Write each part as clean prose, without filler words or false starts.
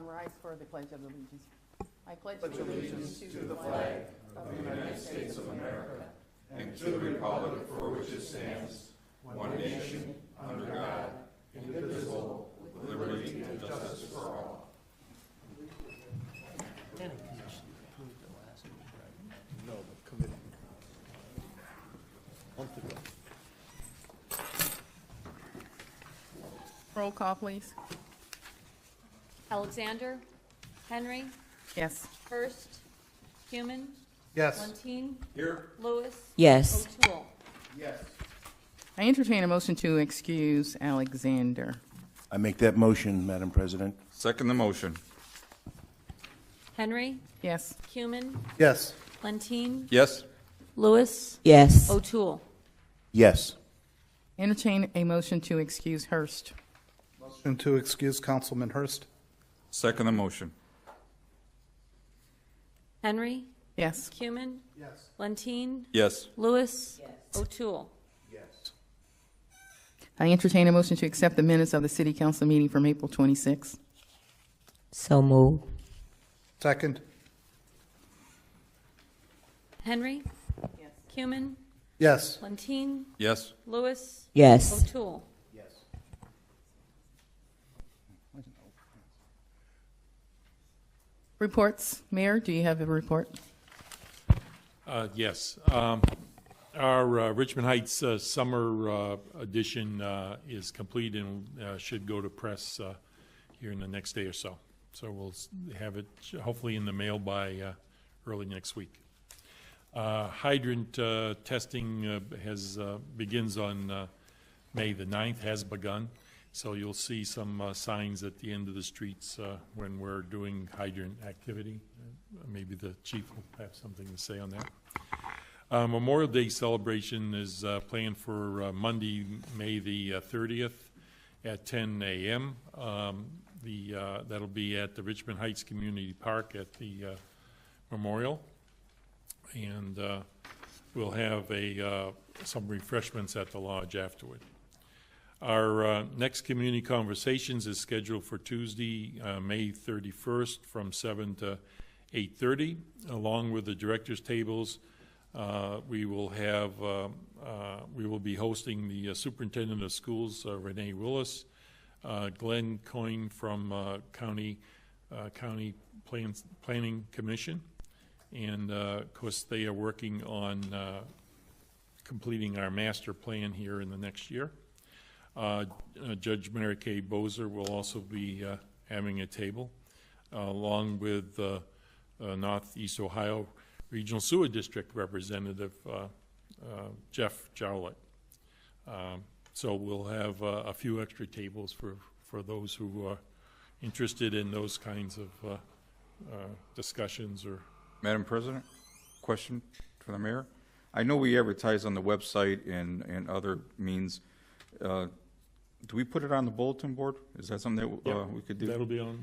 rise for the Pledge of Allegiance. I pledge allegiance to the flag of the United States of America and to the republic for which it stands, one nation, under God, indivisible, with liberty and justice for all. No, the committee. Month ago. Roll call, please. Alexander, Henry, Yes. Hurst, Human, Yes. Lentine, Here. Lewis, Yes. O'Toole. Yes. I entertain a motion to excuse Alexander. I make that motion, Madam President. Second the motion. Henry, Yes. Human, Yes. Lentine, Yes. Lewis, Yes. O'Toole. Yes. Entertain a motion to excuse Hurst. Motion to excuse Councilman Hurst. Second the motion. Henry, Yes. Human, Yes. Lentine, Yes. Lewis, O'Toole. Yes. I entertain a motion to accept the minutes of the City Council meeting from April 26. So move. Second. Henry, Human, Yes. Lentine, Yes. Lewis, Yes. O'Toole. Yes. Reports. Mayor, do you have a report? Yes. Our Richmond Heights summer edition is complete and should go to press here in the next day or so. So we'll have it hopefully in the mail by early next week. Hydrant testing begins on May the 9th, has begun. So you'll see some signs at the end of the streets when we're doing hydrant activity. Maybe the chief will have something to say on that. Memorial Day celebration is planned for Monday, May the 30th at 10 a.m. That'll be at the Richmond Heights Community Park at the memorial. And we'll have some refreshments at the lodge afterward. Our next community conversations is scheduled for Tuesday, May 31st from 7 to 8:30. Along with the directors' tables, we will be hosting the superintendent of schools, Renee Willis, Glenn Coyne from County Planning Commission, and of course they are working on completing our master plan here in the next year. Judge Mary Kay Bozer will also be having a table, along with Northeast Ohio Regional Sewer District Representative Jeff Jowlett. So we'll have a few extra tables for those who are interested in those kinds of discussions. Or Madam President, question for the mayor. I know we advertise on the website and other means. Do we put it on the bulletin board? Is that something that we could do? that'll be on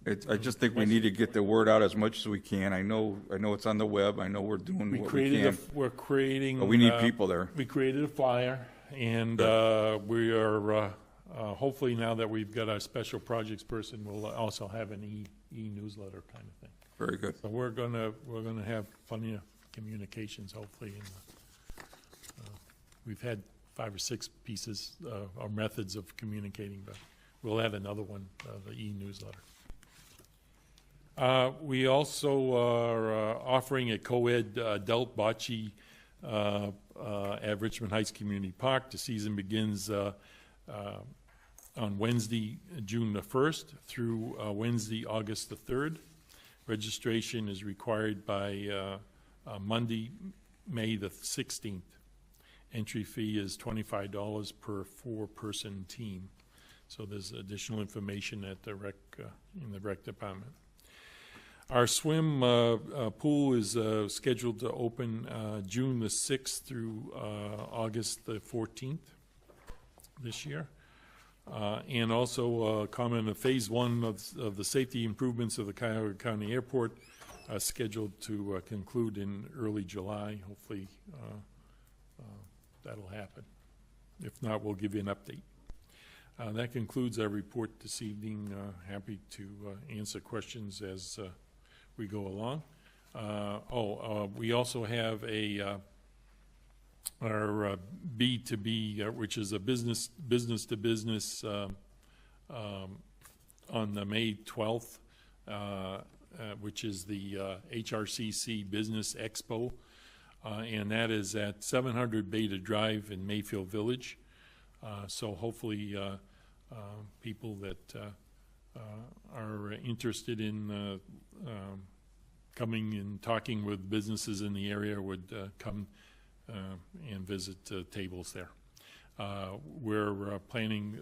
the. I just think we need to get the word out as much as we can. I know it's on the web. I know we're doing what we can. We're creating. But we need people there. We created a flyer, and we are hopefully, now that we've got our special projects person, we'll also have an e-newsletter kind of thing. Very good. So we're gonna have plenty of communications, hopefully. And we've had 5 or 6 pieces or methods of communicating, but we'll add another one, the e-newsletter. We also are offering a co-ed adult bocce at Richmond Heights Community Park. The season begins on Wednesday, June the 1st through Wednesday, August the 3rd. Registration is required by Monday, May the 16th. Entry fee is $25 per 4-person team. So there's additional information at the in the rec department. Our swim pool is scheduled to open June the 6th through August the 14th this year. And also comment on phase 1 of the safety improvements of the Cuyahoga County Airport scheduled to conclude in early July. Hopefully that'll happen. If not, we'll give you an update. That concludes our report this evening. Happy to answer questions as we go along. We also have our B2B, which is a business to business on the May 12th, which is the HRCC Business Expo, and that is at 700 Beta Drive in Mayfield Village. So hopefully people that are interested in coming and talking with businesses in the area would come and visit tables there. We're planning,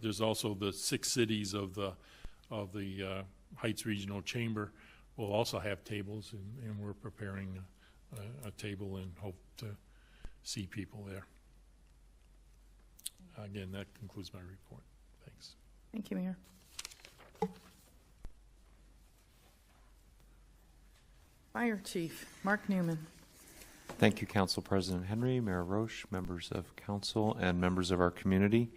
there's also the 6 cities of the Heights Regional Chamber will also have tables, and we're preparing a table and hope to see people there. Again, that concludes my report. Thanks. Thank you, Mayor. Fire Chief Mark Newman. Thank you, Council President Henry, Mayor Roche, members of council, and members of our community.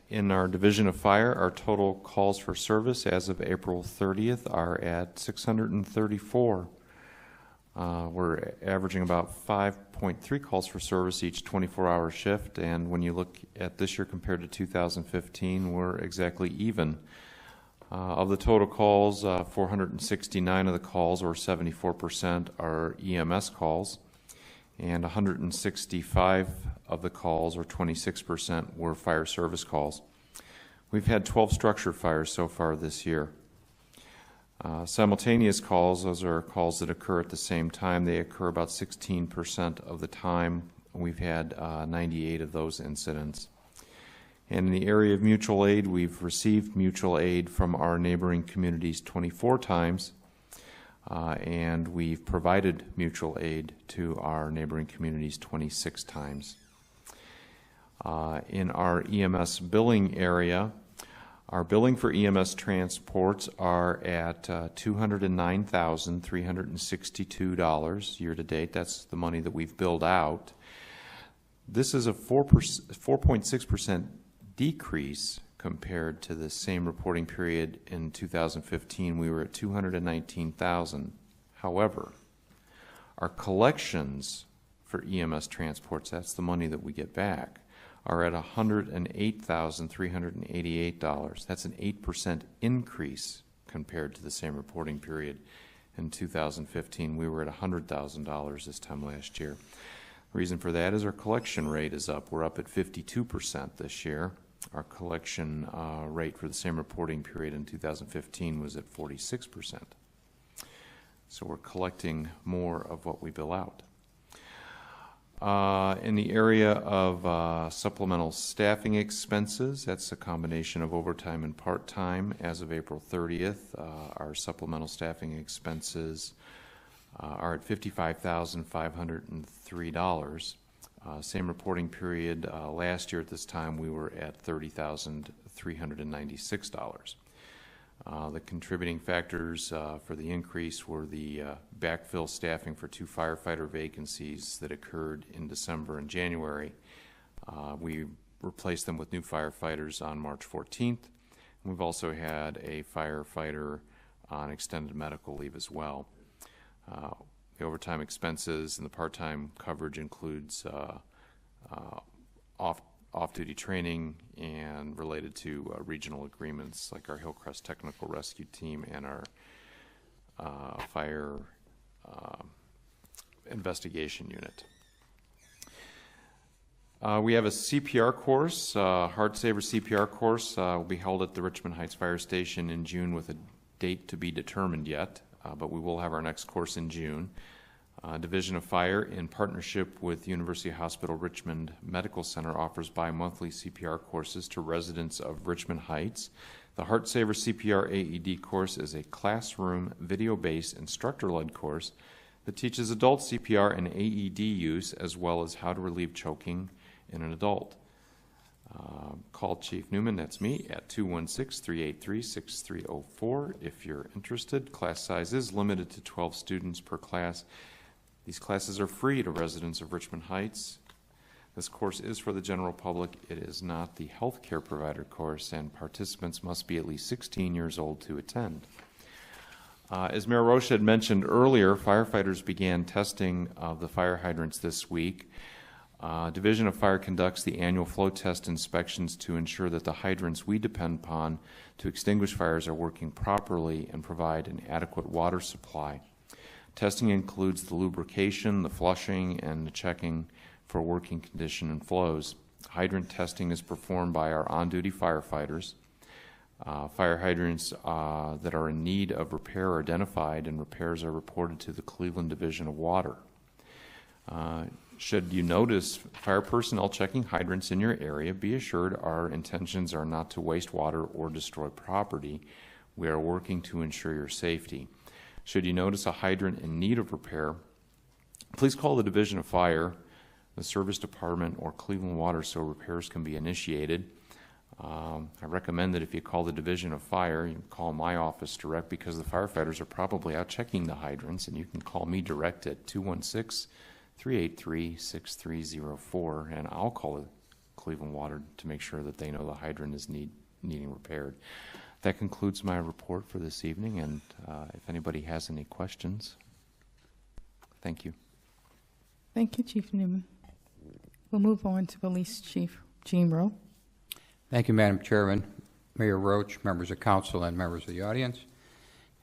In our Division of Fire, our total calls for service as of April 30th are at 634. We're averaging about 5.3 calls for service each 24-hour shift, and when you look at this year compared to 2015, we're exactly even. Of the total calls, 469 of the calls, or 74%, are EMS calls, and 165 of the calls, or 26%, were fire service calls. We've had 12 structure fires so far this year. Simultaneous calls, those are calls that occur at the same time. They occur about 16% of the time. We've had 98 of those incidents. And in the area of mutual aid, we've received mutual aid from our neighboring communities 24 times, and we've provided mutual aid to our neighboring communities 26 times. In our EMS billing area, our billing for EMS transports are at $209,362 year to date. That's the money that we've billed out. This is a 4.6% decrease compared to the same reporting period in 2015. We were at $219,000. However, our collections for EMS transports, that's the money that we get back, are at $108,388. That's an 8% increase compared to the same reporting period in 2015. We were at $100,000 this time last year. The reason for that is our collection rate is up. We're up at 52% this year. Our collection rate for the same reporting period in 2015 was at 46%. So we're collecting more of what we bill out. In the area of supplemental staffing expenses, that's a combination of overtime and part-time. As of April 30th, our supplemental staffing expenses are at $55,503. Same reporting period last year at this time, we were at $30,396. The contributing factors for the increase were the backfill staffing for 2 firefighter vacancies that occurred in December and January. We replaced them with new firefighters on March 14th. We've also had a firefighter on extended medical leave as well. The overtime expenses and the part-time coverage includes off-duty training and related to regional agreements like our Hillcrest Technical Rescue Team and our fire investigation unit. We have a CPR course, Heart Saver CPR course will be held at the Richmond Heights Fire Station in June with a date to be determined yet, but we will have our next course in June. Division of Fire, in partnership with University Hospital Richmond Medical Center, offers bi-monthly CPR courses to residents of Richmond Heights. The Heart Saver CPR AED course is a classroom, video-based, instructor-led course that teaches adult CPR and AED use, as well as how to relieve choking in an adult. Call Chief Newman, that's me, at 216-383-6304 if you're interested. Class size is limited to 12 students per class. These classes are free to residents of Richmond Heights. This course is for the general public. It is not the healthcare provider course, and participants must be at least 16 years old to attend. As Mayor Roche had mentioned earlier, firefighters began testing of the fire hydrants this week. Division of Fire conducts the annual flow test inspections to ensure that the hydrants we depend upon to extinguish fires are working properly and provide an adequate water supply. Testing includes the lubrication, the flushing, and the checking for working condition and flows. Hydrant testing is performed by our on-duty firefighters. Fire hydrants that are in need of repair are identified, and repairs are reported to the Cleveland Division of Water. Should you notice fire personnel checking hydrants in your area, be assured our intentions are not to waste water or destroy property. We are working to ensure your safety. Should you notice a hydrant in need of repair, please call the Division of Fire, the Service Department, or Cleveland Water so repairs can be initiated. I recommend that if you call the Division of Fire, you can call my office direct, because the firefighters are probably out checking the hydrants, and you can call me direct at 216-383-6304, and I'll call Cleveland Water to make sure that they know the hydrant is needing repaired. That concludes my report for this evening, and if anybody has any questions, thank you. Thank you, Chief Newman. We'll move on to Police Chief Gene Rowe. Thank you, Madam Chairman, Mayor Roach, members of council, and members of the audience.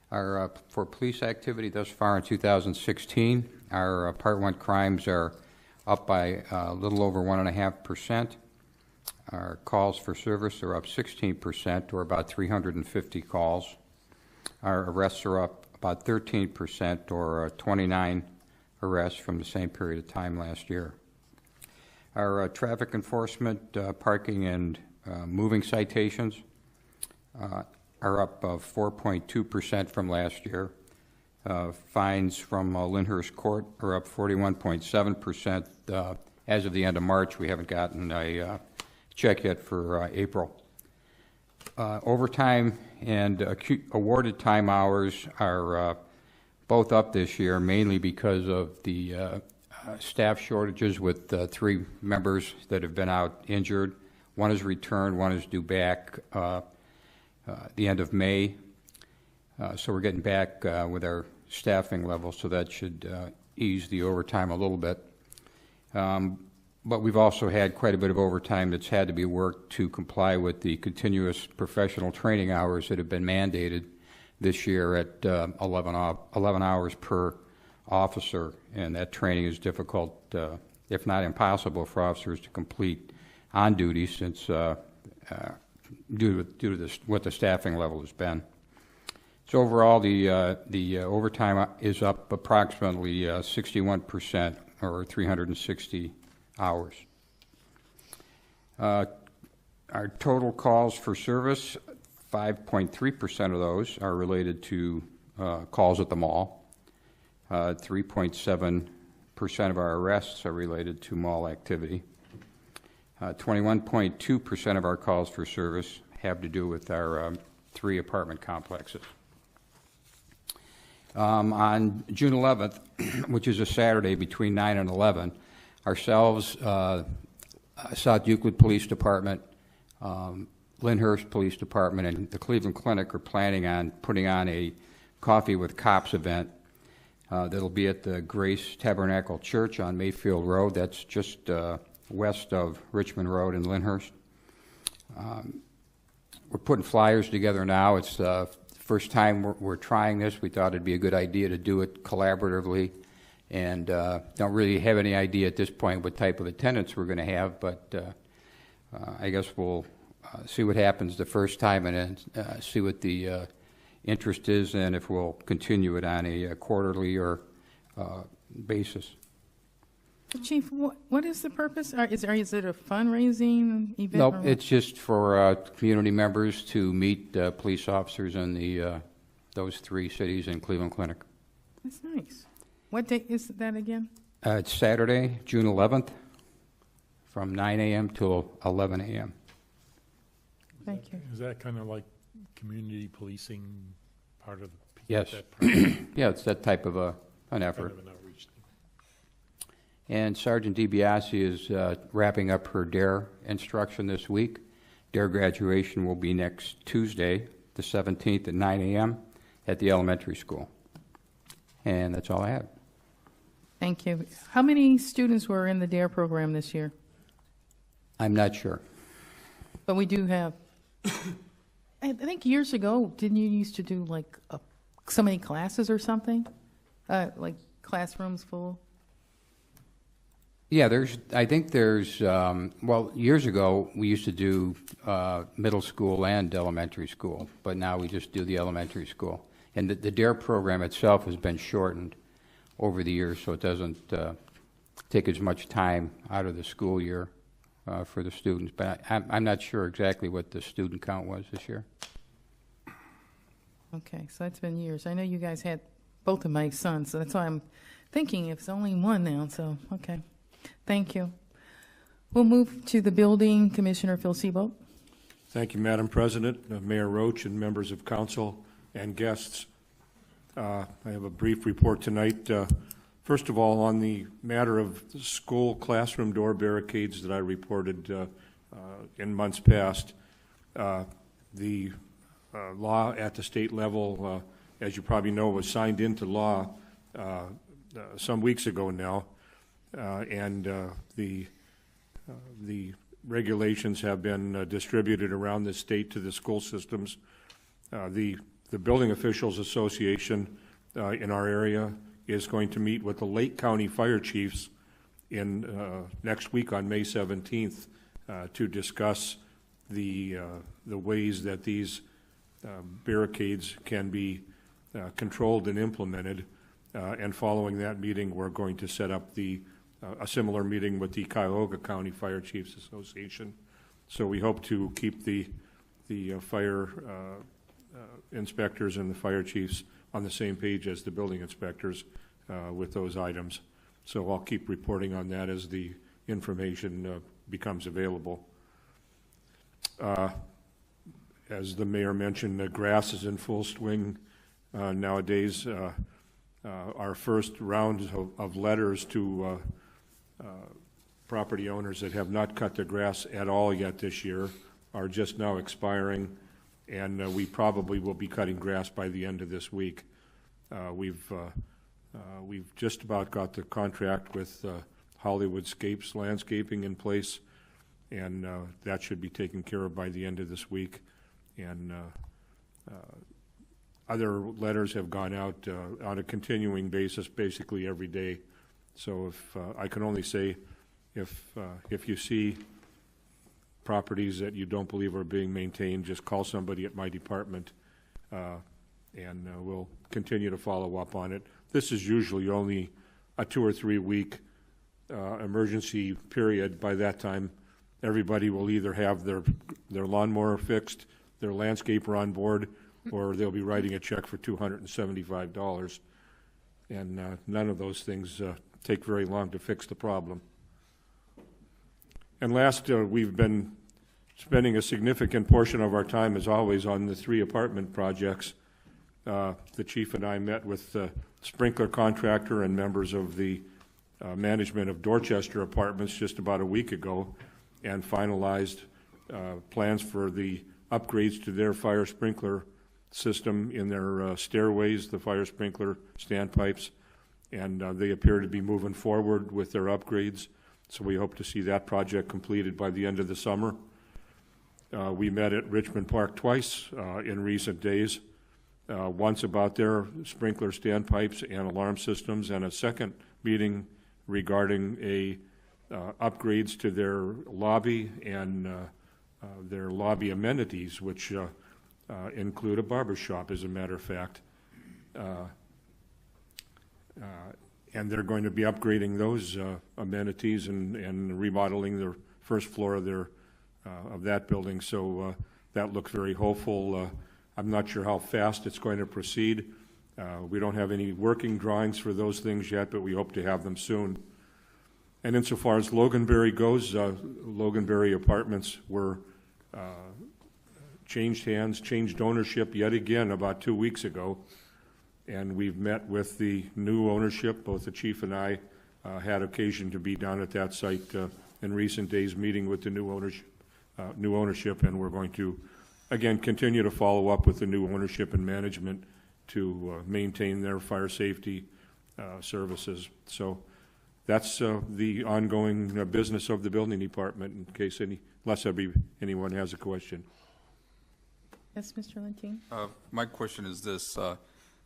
For police activity thus far in 2016, our Part 1 crimes are up by a little over 1.5%. Our calls for service are up 16%, or about 350 calls. Our arrests are up about 13%, or 29 arrests from the same period of time last year. Our traffic enforcement, parking, and moving citations are up 4.2% from last year. Fines from Lyndhurst Court are up 41.7%. As of the end of March, we haven't gotten a check yet for April. Overtime and awarded time hours are both up this year, mainly because of the staff shortages with 3 members that have been out injured. One is returned, one is due back the end of May. So we're getting back with our staffing levels, so that should ease the overtime a little bit. But we've also had quite a bit of overtime that's had to be worked to comply with the continuous professional training hours that have been mandated this year at 11 hours per officer, and that training is difficult, if not impossible, for officers to complete on duty, since due to this, what the staffing level has been. So overall, the overtime is up approximately 61%, or 360 hours. Our total calls for service, 5.3% of those are related to calls at the mall. 3.7% of our arrests are related to mall activity. 21.2% of our calls for service have to do with our 3 apartment complexes. On June 11th, which is a Saturday, between 9 and 11, ourselves, South Euclid Police Department, Lyndhurst Police Department, and the Cleveland Clinic are planning on putting on a Coffee with Cops event that'll be at the Grace Tabernacle Church on Mayfield Road. That's just west of Richmond Road in Lyndhurst. We're putting flyers together now. It's the first time we're trying this. We thought it'd be a good idea to do it collaboratively, and don't really have any idea at this point what type of attendance we're going to have, but I guess we'll see what happens the first time, and then see what the interest is, and if we'll continue it on a quarterly or basis. Chief, what is the purpose? Is it a fundraising event? Nope, it's just for community members to meet police officers in those 3 cities in Cleveland Clinic. That's nice. What date is that again? It's Saturday, June 11th, from 9 a.m. till 11 a.m. Thank you. Is that kind of like community policing part of the? Yes. That Yeah, it's that type of an effort. kind of an outreach thing. And Sergeant DiBiase is wrapping up her DARE instruction this week. DARE graduation will be next Tuesday, the 17th at 9 a.m. at the elementary school. And that's all I have. Thank you. How many students were in the DARE program this year? I'm not sure. But we do have, I think years ago, didn't you used to do like so many classes or something? Like classrooms full? Yeah, I think there's, well, years ago, we used to do middle school and elementary school, but now we just do the elementary school. And the DARE program itself has been shortened over the years, so it doesn't take as much time out of the school year for the students. But I'm not sure exactly what the student count was this year. Okay, so that's been years. I know you guys had both of my sons, so that's why I'm thinking if it's only one now, so, okay. Thank you. We'll move to the building. Commissioner Phil Seabolt. Thank you, Madam President, Mayor Roach, and members of council and guests. I have a brief report tonight. First of all, on the matter of school classroom door barricades that I reported in months past, the law at the state level, as you probably know, was signed into law some weeks ago now, and the regulations have been distributed around the state to the school systems. The Building Officials Association in our area is going to meet with the Lake County Fire Chiefs in next week on May 17th to discuss the ways that these barricades can be controlled and implemented. And following that meeting, we're going to set up a similar meeting with the Cuyahoga County Fire Chiefs Association. So we hope to keep the fire inspectors and the fire chiefs on the same page as the building inspectors with those items. So I'll keep reporting on that as the information becomes available. As the mayor mentioned, the grass is in full swing nowadays. Our first round of letters to property owners that have not cut their grass at all yet this year are just now expiring, and we probably will be cutting grass by the end of this week. We've just about got the contract with Hollywood Scapes Landscaping in place, and that should be taken care of by the end of this week. And other letters have gone out on a continuing basis, basically every day. So if I can only say, if you see properties that you don't believe are being maintained, just call somebody at my department, and we'll continue to follow up on it. This is usually only a 2 or 3 week emergency period. By that time, everybody will either have their lawnmower fixed, their landscaper on board, or they'll be writing a check for $275. And none of those things take very long to fix the problem. And last, we've been spending a significant portion of our time, as always, on the 3 apartment projects. The chief and I met with the sprinkler contractor and members of the management of Dorchester Apartments just about a week ago, and finalized plans for the upgrades to their fire sprinkler system in their stairways, the fire sprinkler standpipes, and they appear to be moving forward with their upgrades. So we hope to see that project completed by the end of the summer. We met at Richmond Park twice in recent days, once about their sprinkler standpipes and alarm systems, and a second meeting regarding upgrades to their lobby and their lobby amenities, which include a barber shop, as a matter of fact. And they're going to be upgrading those amenities and remodeling the first floor of that building. So that looks very hopeful. I'm not sure how fast it's going to proceed. We don't have any working drawings for those things yet, but we hope to have them soon. And insofar as Loganberry goes, Loganberry Apartments were changed hands, changed ownership yet again about 2 weeks ago. And we've met with the new ownership, both the chief and I, had occasion to be down at that site in recent days, meeting with the new ownership, and we're going to, again, continue to follow up with the new ownership and management to maintain their fire safety services. So that's the ongoing business of the building department, in case unless anyone has a question. Yes, Mr. Lentine? My question is this.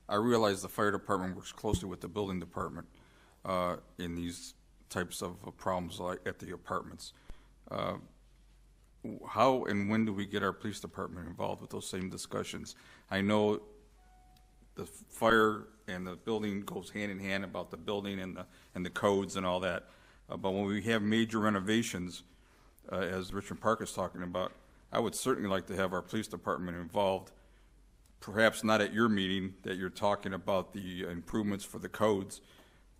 I realize the fire department works closely with the building department in these types of problems like at the apartments. How and when do we get our police department involved with those same discussions? I know the fire and the building goes hand in hand about the building and the codes and all that. But when we have major renovations, as Richmond Park is talking about, I would certainly like to have our police department involved. Perhaps not at your meeting that you're talking about the improvements for the codes,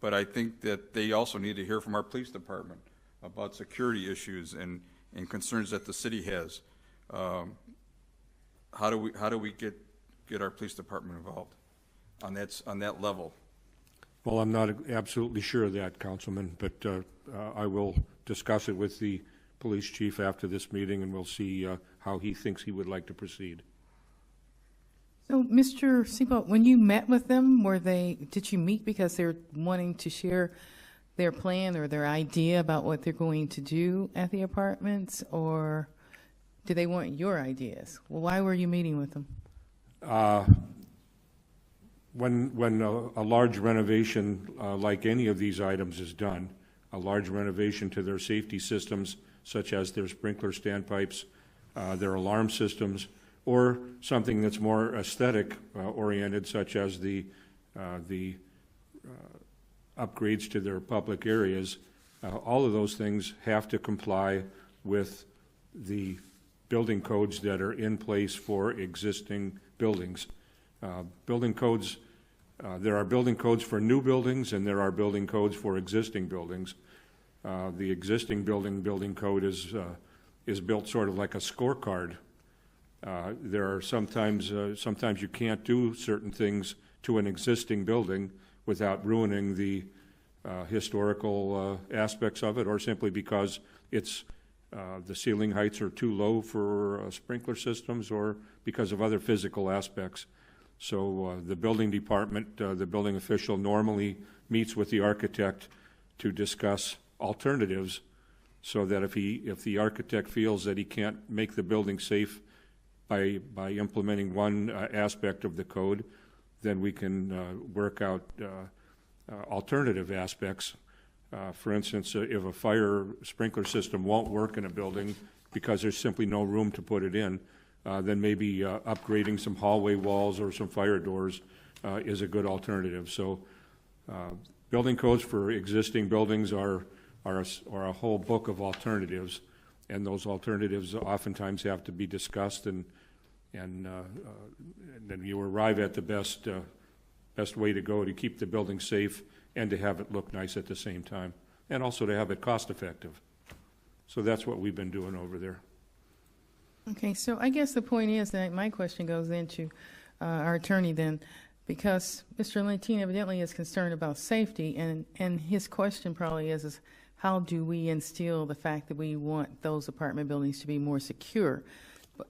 but I think that they also need to hear from our police department about security issues and concerns that the city has. How do we get our police department involved on that level? Well, I'm not absolutely sure of that, Councilman, but I will discuss it with the police chief after this meeting, and we'll see how he thinks he would like to proceed. So, Mr. Seabolt, when you met with them, did you meet because they're wanting to share their plan or their idea about what they're going to do at the apartments, or do they want your ideas? Well, why were you meeting with them? When a large renovation like any of these items is done, a large renovation to their safety systems, such as their sprinkler standpipes, their alarm systems, or something that's more aesthetic oriented, such as the upgrades to their public areas, all of those things have to comply with the building codes that are in place for existing buildings. Building codes, there are building codes for new buildings, and there are building codes for existing buildings. The existing building code is built sort of like a scorecard. There are sometimes you can't do certain things to an existing building without ruining the historical aspects of it, or simply because it's the ceiling heights are too low for sprinkler systems, or because of other physical aspects. So the building department, the building official normally meets with the architect to discuss alternatives, so that if the architect feels that he can't make the building safe by implementing one aspect of the code, then we can work out alternative aspects. For instance, if a fire sprinkler system won't work in a building because there's simply no room to put it in, then maybe upgrading some hallway walls or some fire doors is a good alternative. So building codes for existing buildings are a whole book of alternatives, and those alternatives oftentimes have to be discussed, and then you arrive at the best way to go to keep the building safe and to have it look nice at the same time, and also to have it cost effective. So that's what we've been doing over there. Okay, so I guess the point is that my question goes into our attorney then, because Mr. Lentine evidently is concerned about safety, and his question probably is how do we instill the fact that we want those apartment buildings to be more secure?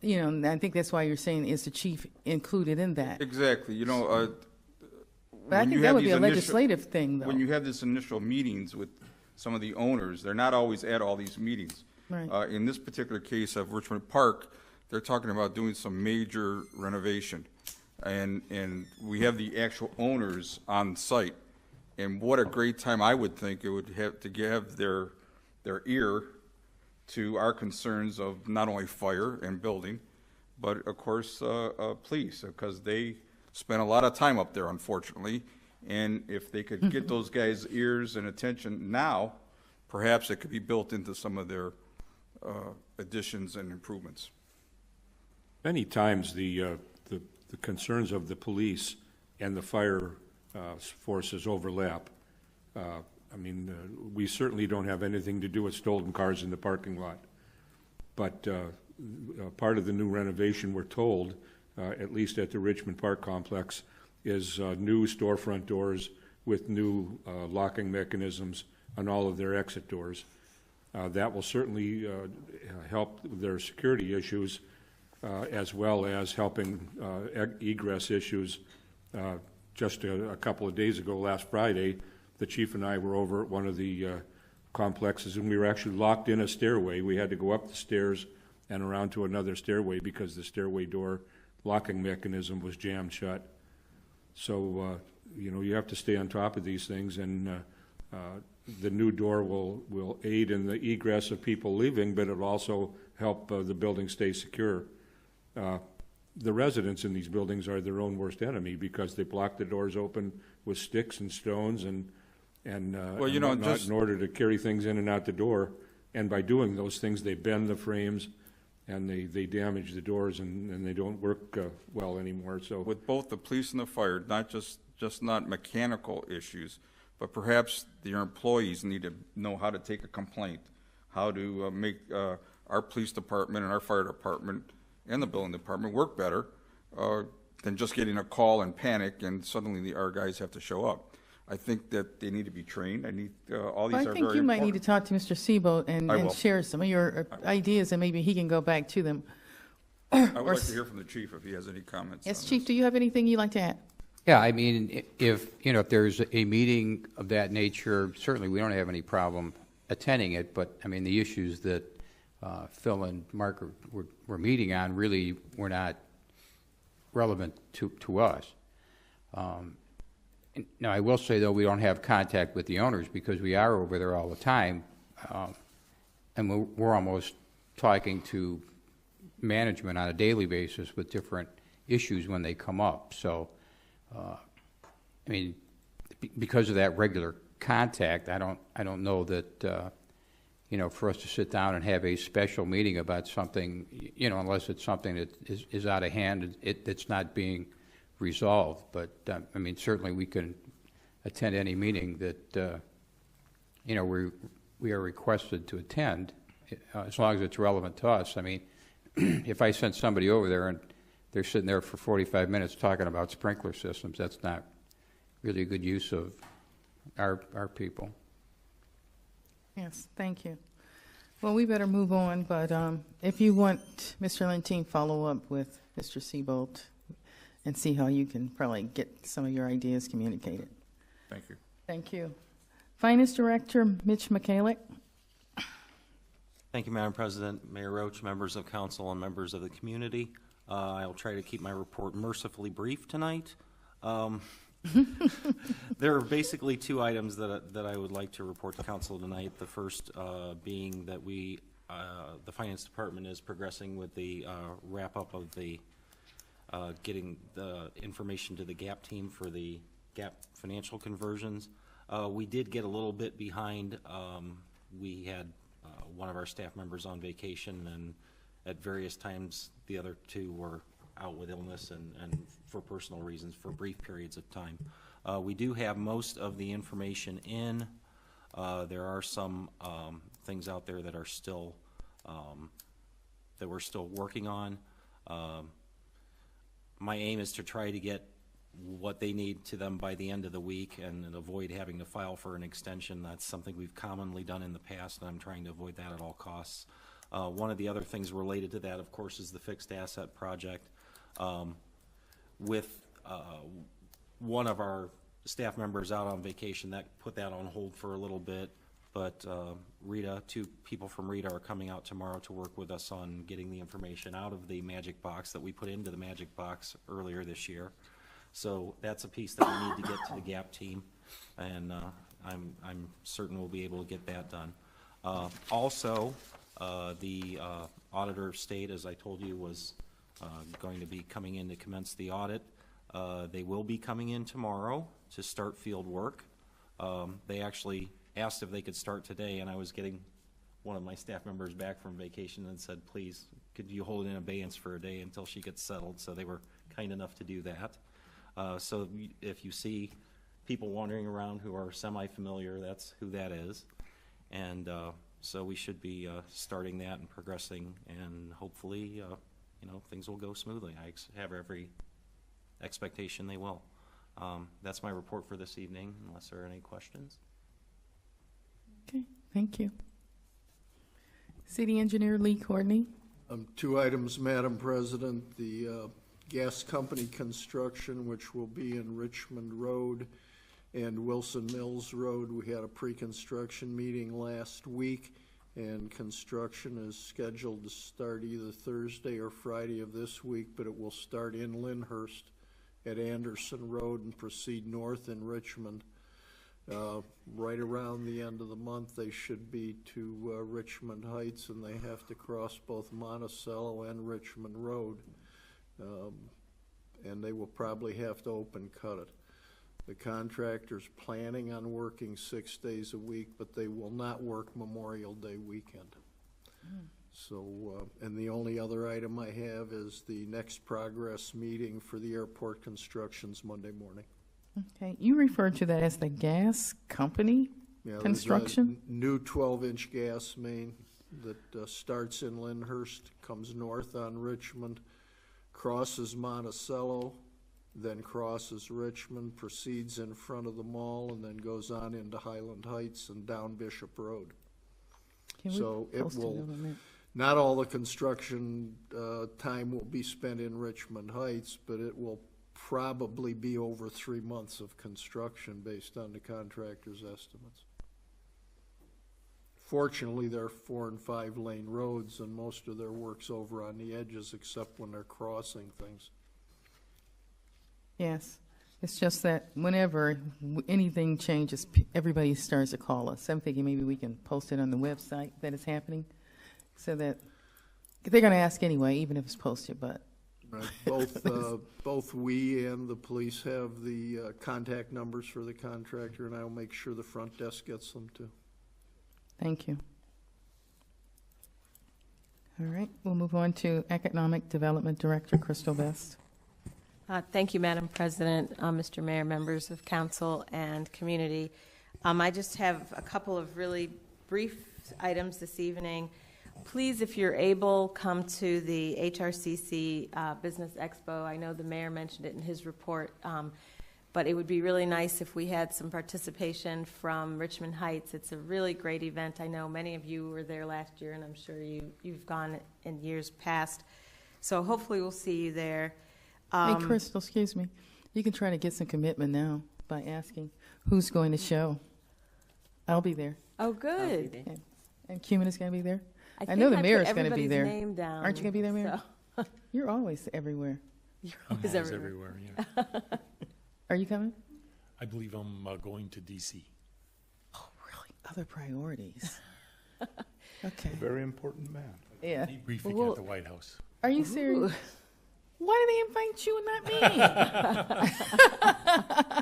You know, and I think that's why you're saying, is the chief included in that? Exactly. You know, but I think that would be a legislative thing, though. When you have this initial meetings with some of the owners, they're not always at all these meetings. Right. In this particular case of Richmond Park, they're talking about doing some major renovation, and we have the actual owners on site. And what a great time I would think it would have to give their ear to our concerns of not only fire and building, but of course police, because they spend a lot of time up there, unfortunately. And if they could get those guys' ears and attention now, perhaps it could be built into some of their additions and improvements. Many times the concerns of the police and the fire forces overlap. I mean, we certainly don't have anything to do with stolen cars in the parking lot. But part of the new renovation, we're told, at least at the Richmond Park complex, is new storefront doors with new locking mechanisms on all of their exit doors. That will certainly help their security issues as well as helping egress issues. Just a couple of days ago, last Friday, the chief and I were over at one of the complexes, and we were actually locked in a stairway. We had to go up the stairs and around to another stairway because the stairway door locking mechanism was jammed shut. So, you have to stay on top of these things, and the new door will aid in the egress of people leaving, but it'll also help the building stay secure. The residents in these buildings are their own worst enemy because they block the doors open with sticks and stones and whatnot in order to carry things in and out the door. And by doing those things, they bend the frames and they damage the doors and they don't work well anymore. So with both the police and the fire, not just not mechanical issues, but perhaps your employees need to know how to take a complaint, how to make our police department and our fire department and the building department work better than just getting a call and panic and suddenly our guys have to show up. I think that they need to be trained. I need all these. Well, I think you might need to talk to Mr. Seabolt and share some of your ideas, and maybe he can go back to them. I would like to hear from the chief if he has any comments. Yes, Chief, do you have anything you'd like to add? Yeah, I mean, if there's a meeting of that nature, certainly we don't have any problem attending it, but I mean, the issues that Phil and Mark were meeting on really were not relevant to us. Now, I will say, though, we don't have contact with the owners because we are over there all the time, and we're almost talking to management on a daily basis with different issues when they come up. So, I mean, because of that regular contact, I don't know that for us to sit down and have a special meeting about something, unless it's something that is out of hand, it's not being resolved. But I mean, certainly we can attend any meeting that we are requested to attend, as long as it's relevant to us. I mean, if I send somebody over there and they're sitting there for 45 minutes talking about sprinkler systems, that's not really a good use of our people. Yes, thank you. Well, we better move on, but if you want Mr. Lentine, follow up with Mr. Seabolt and see how you can probably get some of your ideas communicated. Thank you. Thank you. Finance Director Mitch McCallick. Thank you, Madam President, Mayor Roach, members of council, and members of the community. I'll try to keep my report mercifully brief tonight. There are basically two items that I would like to report to council tonight. The first being that the Finance Department is progressing with the wrap-up of the getting the information to the GAP team for the GAP financial conversions. We did get a little bit behind. We had one of our staff members on vacation, and at various times the other two were out with illness and for personal reasons for brief periods of time. We do have most of the information in. There are some things out there that are still that we're still working on. My aim is to try to get what they need to them by the end of the week and avoid having to file for an extension. That's something we've commonly done in the past, and I'm trying to avoid that at all costs. One of the other things related to that, of course, is the fixed asset project. With one of our staff members out on vacation, that put that on hold for a little bit, but two people from Rita are coming out tomorrow to work with us on getting the information out of the magic box that we put into the magic box earlier this year. So that's a piece that we need to get to the GAP team, and I'm certain we'll be able to get that done. Also, the auditor of state, as I told you, was going to be coming in to commence the audit. They will be coming in tomorrow to start field work. They actually asked if they could start today, and I was getting one of my staff members back from vacation and said, please, could you hold it in abeyance for a day until she gets settled? So they were kind enough to do that. So if you see people wandering around who are semi-familiar, that's who that is. And so we should be starting that and progressing, and hopefully things will go smoothly. I have every expectation they will. That's my report for this evening, unless there are any questions. Okay, thank you. City Engineer Lee Courtney. Two items, Madam President. The gas company construction, which will be in Richmond Road and Wilson Mills Road. We had a pre-construction meeting last week, and construction is scheduled to start either Thursday or Friday of this week, but it will start in Lyndhurst at Anderson Road and proceed north in Richmond. Right around the end of the month, they should be to Richmond Heights, and they have to cross both Monticello and Richmond Road. And they will probably have to open cut it. The contractor's planning on working 6 days a week, but they will not work Memorial Day weekend. So, and the only other item I have is the next progress meeting for the airport construction's Monday morning. Okay, you referred to that as the gas company Yeah, construction? there's a new 12-inch gas main that starts in Lyndhurst, comes north on Richmond, crosses Monticello, then crosses Richmond, proceeds in front of the mall, and then goes on into Highland Heights and down Bishop Road. So it will, not all the construction time will be spent in Richmond Heights, but it will probably be over 3 months of construction based on the contractor's estimates. Fortunately, they're 4 and 5 lane roads, and most of their work's over on the edges except when they're crossing things. Yes, it's just that whenever anything changes, everybody starts to call us. I'm thinking maybe we can post it on the website that it's happening, so that they're going to ask anyway, even if it's posted. But right. Both we and the police have the contact numbers for the contractor, and I'll make sure the front desk gets them too. Thank you. All right, we'll move on to Economic Development Director Crystal Best. Thank you, Madam President, Mr. Mayor, members of council, and community. I just have a couple of really brief items this evening. Please, if you're able, come to the HRCC Business Expo. I know the mayor mentioned it in his report, but it would be really nice if we had some participation from Richmond Heights. It's a really great event. I know many of you were there last year, and I'm sure you've gone in years past. So hopefully we'll see you there. Hey, Crystal, excuse me. You can try to get some commitment now by asking who's going to show. I'll be there. Oh, good. And Cumin is going to be there. I think know the I mayor's put going to be there. name down, Aren't you going to be there, Mayor? so- You're always everywhere. You're I'm always always everywhere. everywhere, yeah. Are you coming? I believe I'm going to DC. Oh, really? Other priorities. Okay. Very important man. Yeah. Debriefing Well, at the White House. Are you serious? Why do they invite you and not me?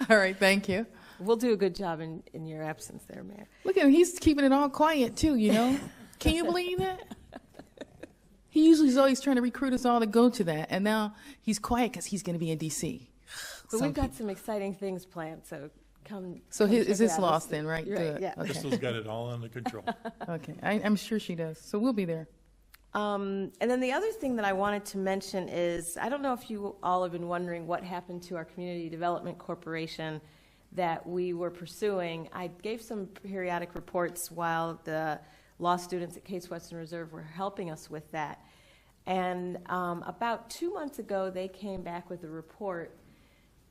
All right, thank you. We'll do a good job in your absence there, Mayor. Look at him. He's keeping it all quiet, too, you know? Can you believe that? He usually is always trying to recruit us all to go to that, and now he's quiet because he's going to be in D.C. But we've got some exciting things planned, so come. So come is check this it out. lost then, right? You're Good. right, yeah. Okay. Crystal's got it all under control. Okay, I'm sure she does. So we'll be there. And then the other thing that I wanted to mention is, I don't know if you all have been wondering what happened to our Community Development Corporation that we were pursuing. I gave some periodic reports while the law students at Case Western Reserve were helping us with that. And about 2 months ago, they came back with a report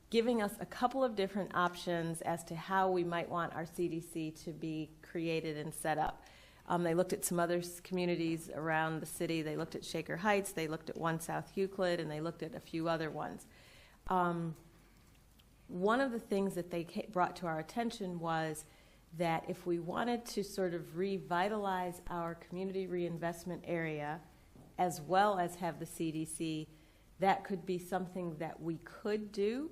giving us a couple of different options as to how we might want our CDC to be created and set up. They looked at some other communities around the city. They looked at Shaker Heights, they looked at 1 South Euclid, and they looked at a few other ones. One of the things that they brought to our attention was that if we wanted to sort of revitalize our community reinvestment area, as well as have the CDC, that could be something that we could do.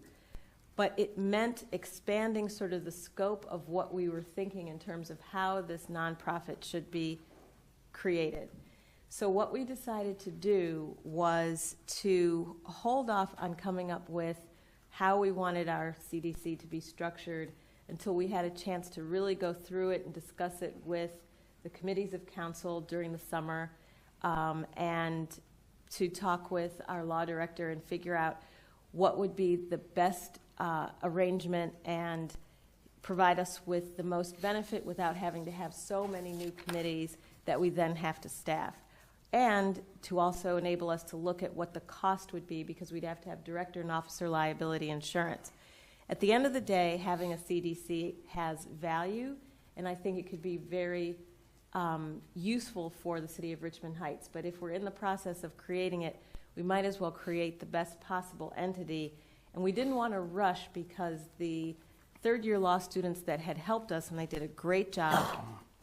But it meant expanding sort of the scope of what we were thinking in terms of how this nonprofit should be created. So what we decided to do was to hold off on coming up with how we wanted our CDC to be structured until we had a chance to really go through it and discuss it with the committees of council during the summer, and to talk with our law director and figure out what would be the best arrangement and provide us with the most benefit without having to have so many new committees that we then have to staff. And to also enable us to look at what the cost would be, because we'd have to have director and officer liability insurance. At the end of the day, having a CDC has value, and I think it could be very useful for the city of Richmond Heights. But if we're in the process of creating it, we might as well create the best possible entity. And we didn't want to rush, because the third-year law students that had helped us, and they did a great job,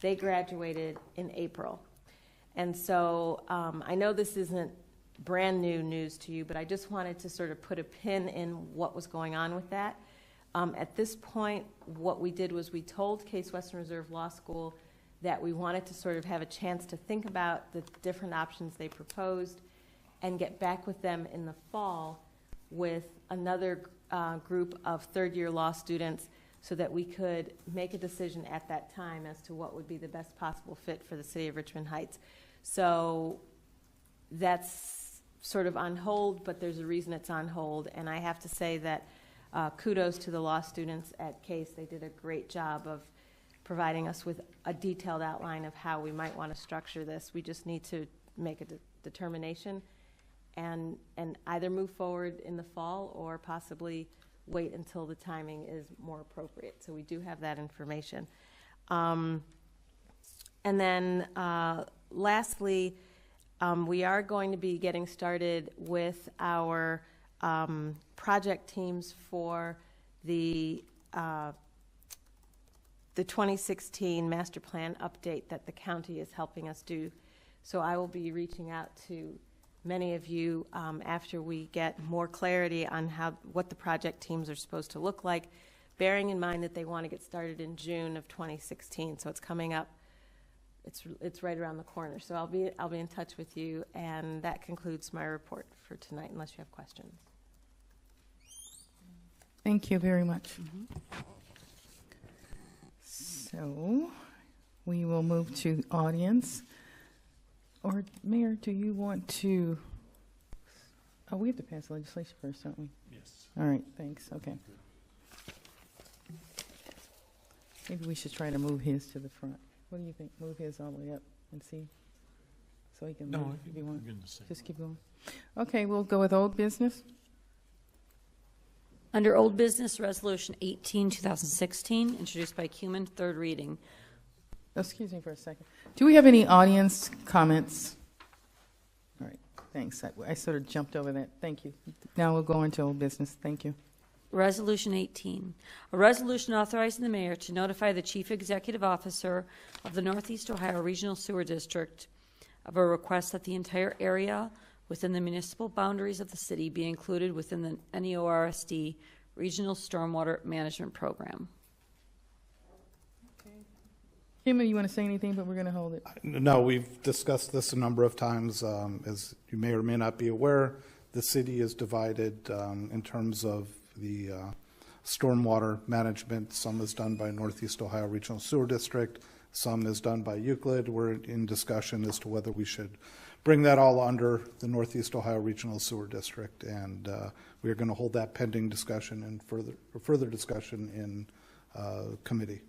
they graduated in April. And so I know this isn't brand new news to you, but I just wanted to sort of put a pin in what was going on with that. At this point, what we did was we told Case Western Reserve Law School that we wanted to sort of have a chance to think about the different options they proposed and get back with them in the fall with another group of third-year law students, so that we could make a decision at that time as to what would be the best possible fit for the city of Richmond Heights. So that's sort of on hold, but there's a reason it's on hold. And I have to say that kudos to the law students at Case. They did a great job of providing us with a detailed outline of how we might want to structure this. We just need to make a determination and either move forward in the fall or possibly wait until the timing is more appropriate. So we do have that information. And then lastly, we are going to be getting started with our project teams for the 2016 master plan update that the county is helping us do. So I will be reaching out to many of you after we get more clarity on what the project teams are supposed to look like, bearing in mind that they want to get started in June of 2016. So it's coming up. It's right around the corner. So I'll be in touch with you, and that concludes my report for tonight, unless you have questions. Thank you very much. So we will move to audience. Or, Mayor, do you want to? Oh, we have to pass legislation first, don't we? Yes. All right, thanks. Okay. Maybe we should try to move his to the front. What do you think? Move his all the way up and see, so he can move if you want. Just keep going. Okay, we'll go with old business. Under old business, Resolution 18, 2016, introduced by Cumin, third reading. Excuse me for a second. Do we have any audience comments? All right, thanks. I sort of jumped over that. Thank you. Now we'll go into old business. Thank you. Resolution 18, a resolution authorizing the mayor to notify the chief executive officer of the Northeast Ohio Regional Sewer District of a request that the entire area within the municipal boundaries of the city be included within the NEORSD Regional Stormwater Management Program. Kim, you want to say anything, but we're going to hold it. No, we've discussed this a number of times. As you may or may not be aware, the city is divided in terms of the stormwater management. Some is done by Northeast Ohio Regional Sewer District. Some is done by Euclid. We're in discussion as to whether we should bring that all under the Northeast Ohio Regional Sewer District, and we are going to hold that pending discussion and further discussion in committee.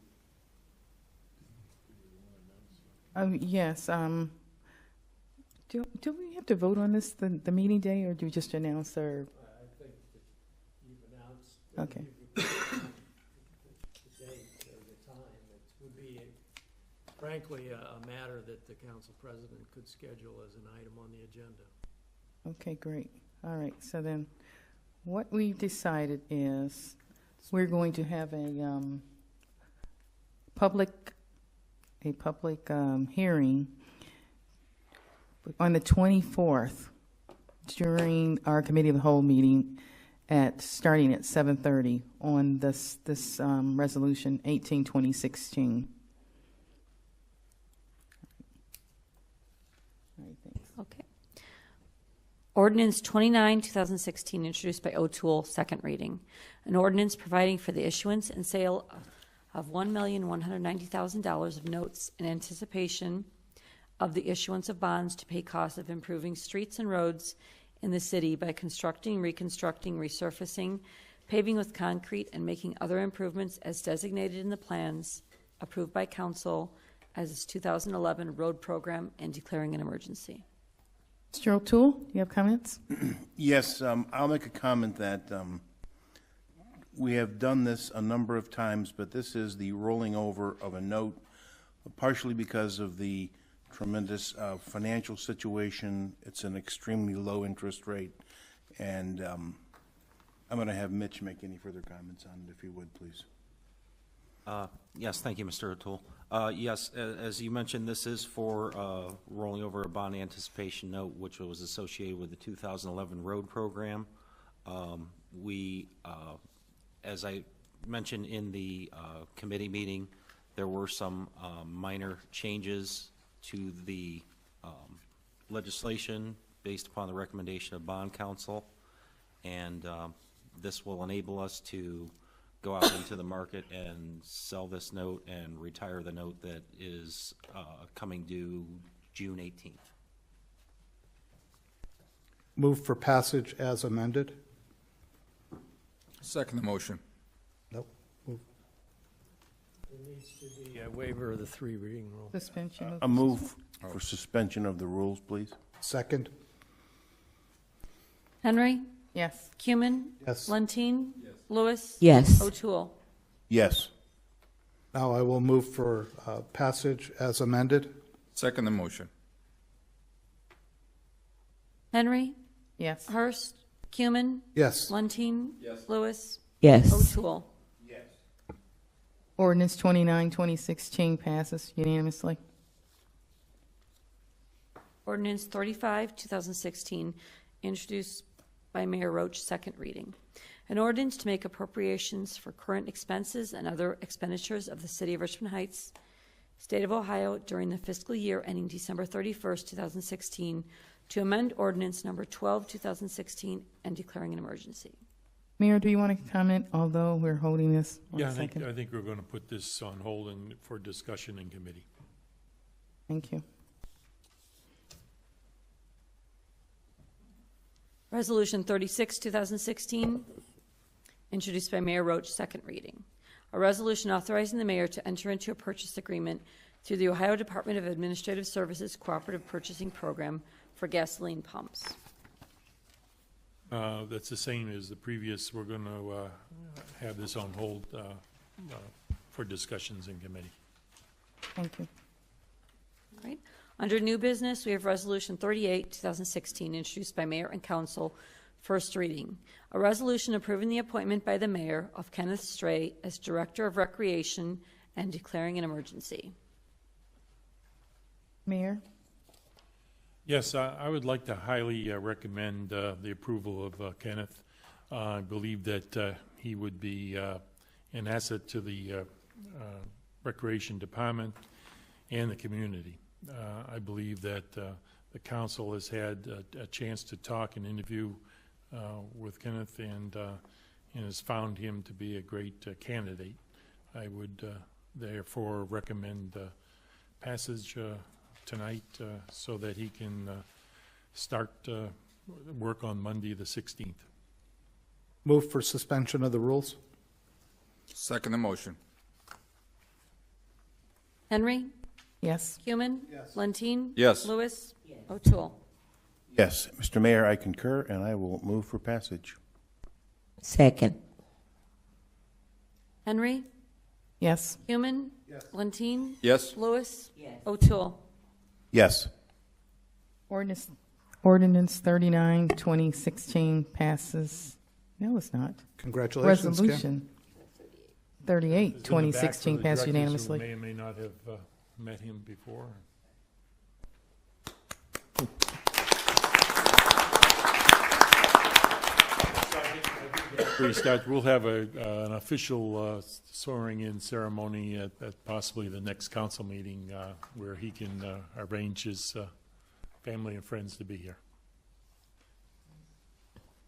Yes. Do we have to vote on this the meeting day, or do we just announce our? I think that you've announced. Okay. The date or the time. It would be, frankly, a matter that the council president could schedule as an item on the agenda. Okay, great. All right. So then, what we've decided is we're going to have a public hearing on the 24th during our committee of the whole meeting starting at 7:30 on this resolution 18/2016. All right, thanks. Okay. Ordinance 29, 2016, introduced by O'Toole, second reading. An ordinance providing for the issuance and sale of $1,190,000 of notes in anticipation of the issuance of bonds to pay costs of improving streets and roads in the city by constructing, reconstructing, resurfacing, paving with concrete, and making other improvements as designated in the plans approved by council as its 2011 road program and declaring an emergency. Mr. O'Toole, you have comments? Yes, I'll make a comment that we have done this a number of times, but this is the rolling over of a note, partially because of the tremendous financial situation. It's an extremely low interest rate, and I'm going to have Mitch make any further comments on it, if you would, please. Yes, thank you, Mr. O'Toole. Yes, as you mentioned, this is for rolling over a bond anticipation note, which was associated with the 2011 road program. As I mentioned in the committee meeting, there were some minor changes to the legislation based upon the recommendation of bond counsel, and this will enable us to go out into the market and sell this note and retire the note that is coming due June 18th. Move for passage as amended. Second the motion. Nope. Move. There needs to be a waiver of the 3 reading rule. Suspension of. A move for suspension of the rules, please. Second. Henry. Yes. Cumin. Yes. Lentine. Lewis. Yes. O'Toole. Yes. Now I will move for passage as amended. Second the motion. Henry. Yes. Hurst. Cumin. Yes. Lentine. Lewis. Yes. O'Toole. Ordinance 29, 2016 passes unanimously. Ordinance 35, 2016, introduced by Mayor Roach, second reading. An ordinance to make appropriations for current expenses and other expenditures of the City of Richmond Heights, State of Ohio during the fiscal year ending December 31st, 2016, to amend ordinance number 12, 2016, and declaring an emergency. Mayor, do you want to comment, although we're holding this? Yeah, I think we're going to put this on hold for discussion in committee. Thank you. Resolution 36, 2016, introduced by Mayor Roach, second reading. A resolution authorizing the mayor to enter into a purchase agreement through the Ohio Department of Administrative Services Cooperative Purchasing Program for gasoline pumps. That's the same as the previous. We're going to have this on hold for discussions in committee. Thank you. All right. Under new business, we have Resolution 38, 2016, introduced by Mayor and Council, first reading. A resolution approving the appointment by the Mayor of Kenneth Stray as Director of Recreation and declaring an emergency. Mayor? Yes, I would like to highly recommend the approval of Kenneth. I believe that he would be an asset to the Recreation Department and the community. I believe that the council has had a chance to talk and interview with Kenneth and has found him to be a great candidate. I would therefore recommend passage tonight so that he can start work on Monday the 16th. Move for suspension of the rules. Second the motion. Henry. Yes. Cumin. Yes. Lentine. Yes. Lewis. Yes. O'Toole. Yes, Mr. Mayor, I concur, and I will move for passage. Second. Henry. Yes. Cumin. Yes. Lentine. Yes. Lewis. Yes. O'Toole. Yes. Ordinance 39, 2016 passes. No, it's not. Congratulations, Resolution 38, It's in the back 2016 for the passed directors unanimously. who may or may not have met him before. We start. We'll have an official swearing-in ceremony at possibly the next council meeting where he can arrange his family and friends to be here.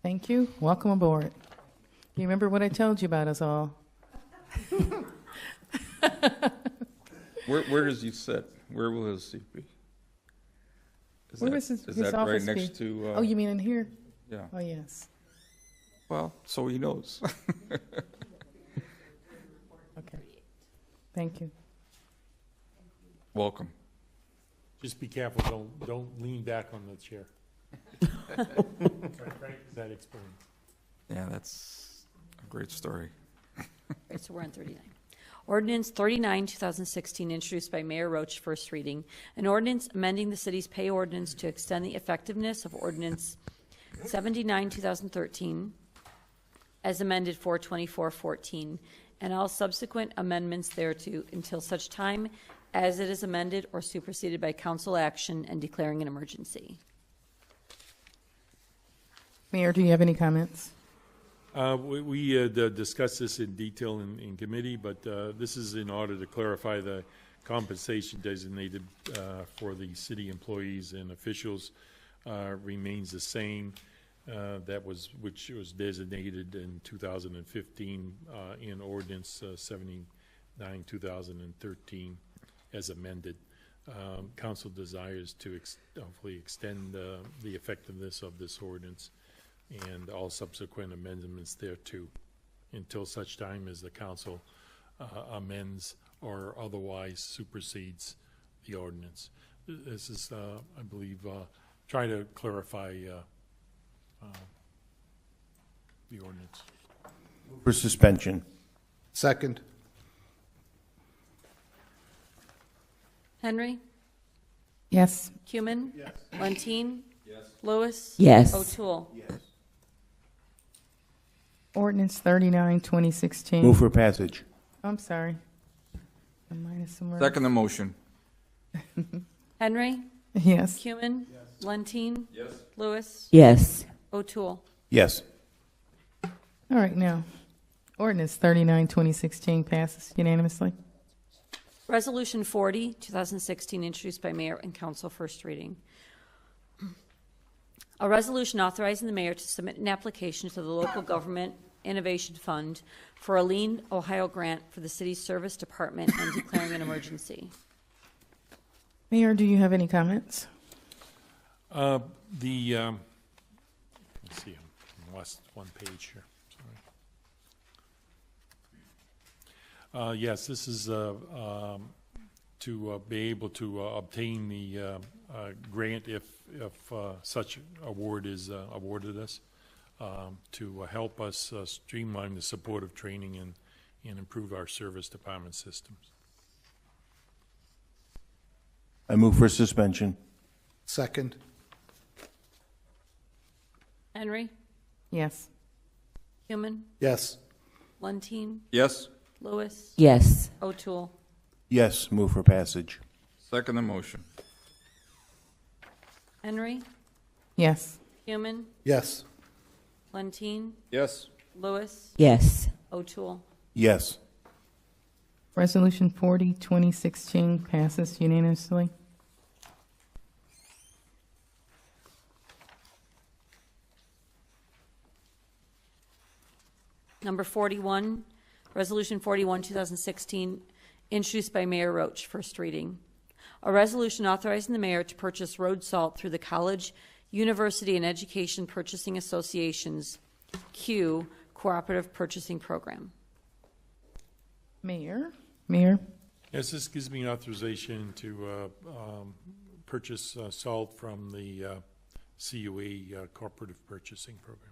Thank you. Welcome aboard. You remember what I told you about us all? Where does he sit? Where will his seat be? Where is his that office right next be? to? Oh, you mean in here? Yeah. Oh, yes. Well, so he knows. Okay. Thank you. Welcome. Just be careful, don't lean back on the chair. Frank, is that explained? Yeah, that's a great story. Right, so we're on 39. Ordinance 39, 2016, introduced by Mayor Roach, first reading. An ordinance amending the city's pay ordinance to extend the effectiveness of Ordinance 79, 2013, as amended 4/24/14, and all subsequent amendments thereto until such time as it is amended or superseded by council action and declaring an emergency. Mayor, do you have any comments? We discussed this in detail in committee, but this is in order to clarify the compensation designated for the city employees and officials remains the same. Which was designated in 2015 in Ordinance 79, 2013, as amended. Council desires to hopefully extend the effectiveness of this ordinance and all subsequent amendments thereto until such time as the council amends or otherwise supersedes the ordinance. This is, I believe, trying to clarify the ordinance. For suspension. Second. Henry? Yes. Cumin? Yes. Lentine? Yes. Lewis? Yes. O'Toole? Ordinance 39, 2016. Move for passage. I'm sorry. I'm minus some words. Second the motion. Henry? Yes. Cumin? Yes. Lentine? Yes. Lewis? Yes. O'Toole? Yes. All right, now, ordinance 39, 2016 passes unanimously. Resolution 40, 2016, introduced by mayor and council, first reading. A resolution authorizing the mayor to submit an application to the Local Government Innovation Fund for a Heights+Ohio grant for the city's service department and declaring an emergency. Mayor, do you have any comments? Let's see, I lost one page here. Sorry. Yes, this is to be able to obtain the grant if such award is awarded us, to help us streamline the supportive training and improve our service department systems. I move for suspension. Second. Henry? Yes. Cumin? Yes. Lentine? Yes. Lewis? Yes. O'Toole? Yes. Move for passage. Second the motion. Henry? Yes. Cumin? Yes. Lentine? Yes. Lewis? Yes. O'Toole? Yes. Resolution 40, 2016 passes unanimously. Number 41, Resolution 41, 2016, introduced by Mayor Roach, first reading. A resolution authorizing the mayor to purchase road salt through the College, University, and Education Purchasing Association's Q Cooperative Purchasing Program. Mayor? Yes, this gives me authorization to purchase salt from the CUA Cooperative Purchasing Program.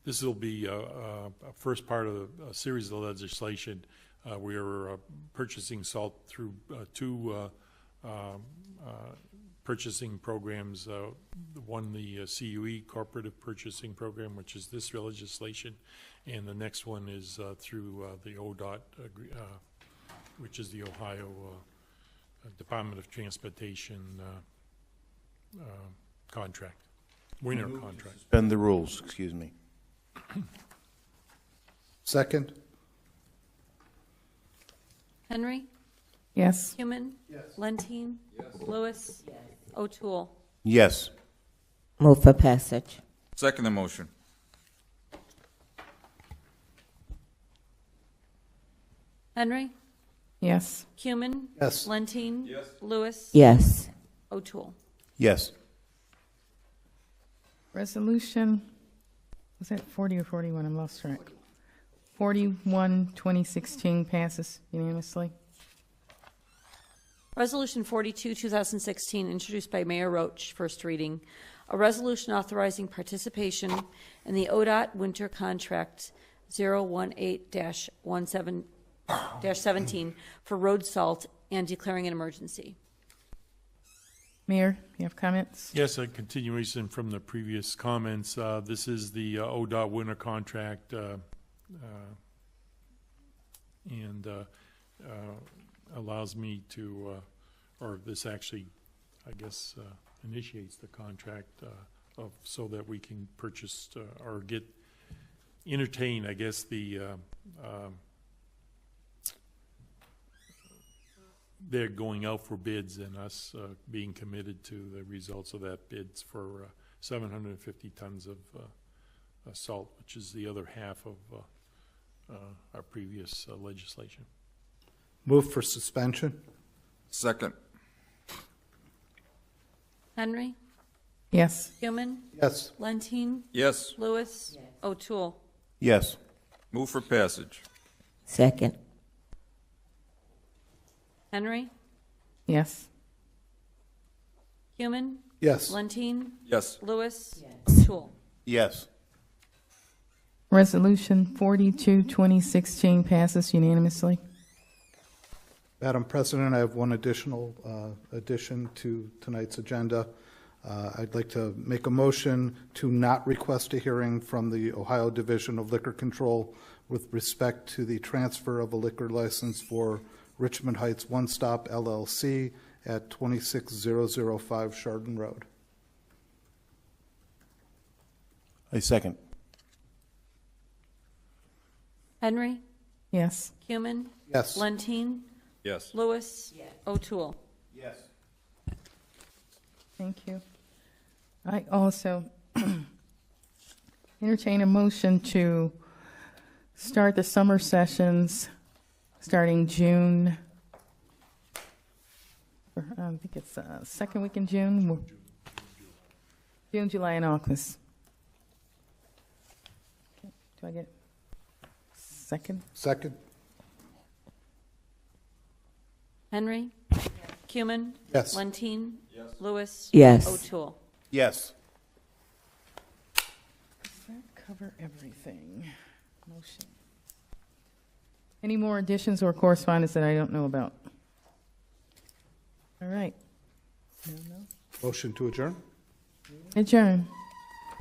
This will be a first part of a series of legislation. We are purchasing salt through two purchasing programs. One, the CUE Cooperative Purchasing Program, which is this legislation, and the next one is through the ODOT, which is the Ohio Department of Transportation contract, winter contract. Suspend the rules, excuse me. Second. Henry? Yes. Cumin? Yes. Lentine? Yes. Lewis? Yes. O'Toole? Yes. Move for passage. Second the motion. Henry? Yes. Cumin? Yes. Lentine? Yes. Lewis? Yes. O'Toole? Yes. Resolution Was that 40 or 41? I'm lost track. 41, 2016 passes unanimously. Resolution 42, 2016, introduced by Mayor Roach, first reading. A resolution authorizing participation in the ODOT Winter Contract 018-17 for road salt and declaring an emergency. Mayor, you have comments? Yes, a continuation from the previous comments. This is the ODOT winter contract, and allows me to, or this actually, I guess, initiates the contract so that we can purchase or entertain, I guess, they're going out for bids and us being committed to the results of that bids for 750 tons of salt, which is the other half of our previous legislation. Move for suspension. Second. Henry. Yes. Human. Yes. Lentine. Yes. Lewis. O'Toole. Yes. Move for passage. Second. Henry. Yes. Human. Yes. Lentine. Yes. Lewis. O'Toole. Yes. Resolution 42, 2016 passes unanimously. Madam President, I have one additional addition to tonight's agenda. I'd like to make a motion to not request a hearing from the Ohio Division of Liquor Control with respect to the transfer of a liquor license for Richmond Heights One Stop LLC at 26005 Chardon Road. I second. Henry. Yes. Human. Yes. Lentine. Yes. Lewis. O'Toole. Yes. Thank you. I also entertain a motion to start the summer sessions starting June. I think it's second week in June. June, July, and August. Okay. Do I get second? Second. Henry. Human. Yes. Lentine. Yes. Lewis. Yes. O'Toole. Yes. Does that cover everything? Motion. Any more additions or correspondence that I don't know about? All right. No. Motion to adjourn. Adjourn.